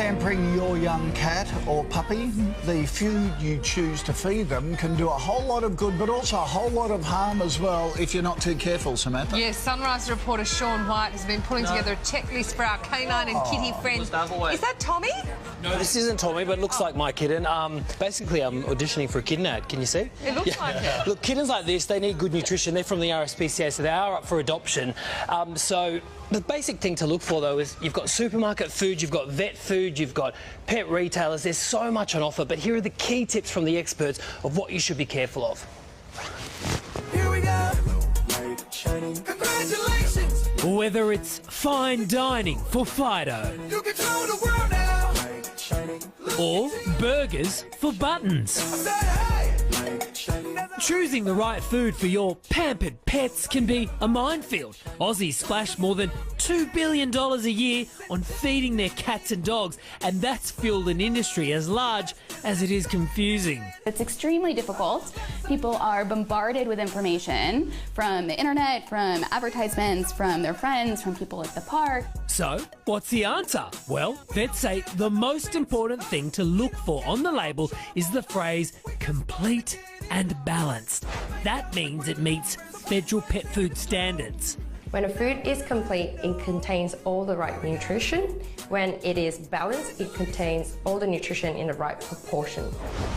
pampering your young cat or puppy, the food you choose to feed them can do a whole lot of good, but also a whole lot of harm as well if you're not too careful, Samantha. Yes, Sunrise reporter Sean White has been putting together a checklist for our canine and kitty friends. Is that Tommy? No, this isn't Tommy, but it looks like my kitten. Basically, I'm auditioning for a kitten ad. Can you see? It looks like it. Look, kittens like this, they need good nutrition. They're from the RSPCA, so they are up for adoption. So the basic thing to look for, though, is you've got supermarket food, you've got vet food, you've got pet retailers. There's so much on offer, but here are the key tips from the experts of what you should be careful of. Here we go. Congratulations. Whether it's fine dining for Fido You control the world now. or burgers for Buttons, Say hey. choosing the right food for your pampered pets can be a minefield. Aussies splash more than $2 billion a year on feeding their cats and dogs, and that's fueled an industry as large as it is confusing. It's extremely difficult. People are bombarded with information from the internet, from advertisements, from their friends, from people at the park. So, what's the answer? Well, vets say the most important thing to look for on the label is the phrase complete and balanced. That means it meets federal pet food standards. When a food is complete, it contains all the right nutrition. When it is balanced, it contains all the nutrition in the right proportion.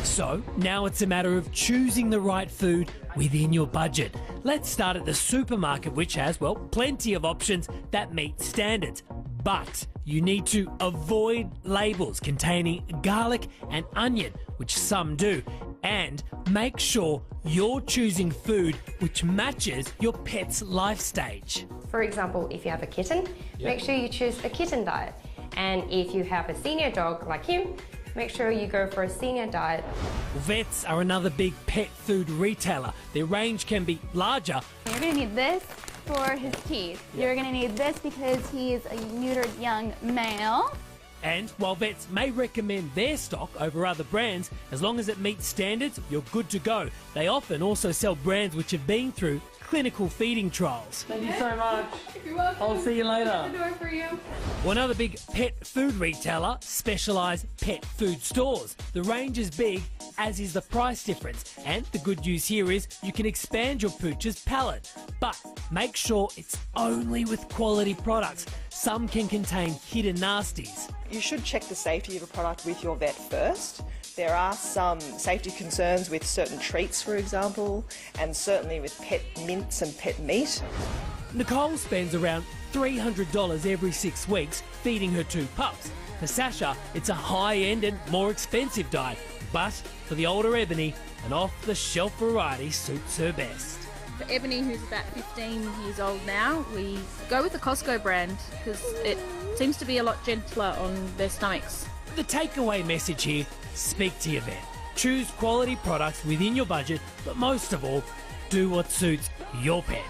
So, now it's a matter of choosing the right food within your budget. Let's start at the supermarket, which has, well, plenty of options that meet standards. But you need to avoid labels containing garlic and onion, which some do, and make sure you're choosing food which matches your pet's life stage. For example, if you have a kitten, make sure you choose a kitten diet. And if you have a senior dog like him, make sure you go for a senior diet. Vets are another big pet food retailer. Their range can be larger. You're going to need this for his teeth. You're going to need this because he's a neutered young male. And while vets may recommend their stock over other brands, as long as it meets standards, you're good to go. They often also sell brands which have been through clinical feeding trials. Thank you so much. You're welcome. I'll see you later. Door for you. Well, another big pet food retailer, Specialised Pet Food Stores. The range is big, as is the price difference. And the good news here is you can expand your pooch's palate. But make sure it's only with quality products. Some can contain hidden nasties. You should check the safety of a product with your vet first. There are some safety concerns with certain treats, for example, and certainly with pet mints and pet meat. Nicole spends around $300 every 6 weeks feeding her 2 pups. For Sasha, it's a high-end and more expensive diet. But for the older Ebony, an off-the-shelf variety suits her best. For Ebony, who's about 15 years old now, we go with the Costco brand because it seems to be a lot gentler on their stomachs. The takeaway message here, speak to your vet. Choose quality products within your budget, but most of all, do what suits your pet.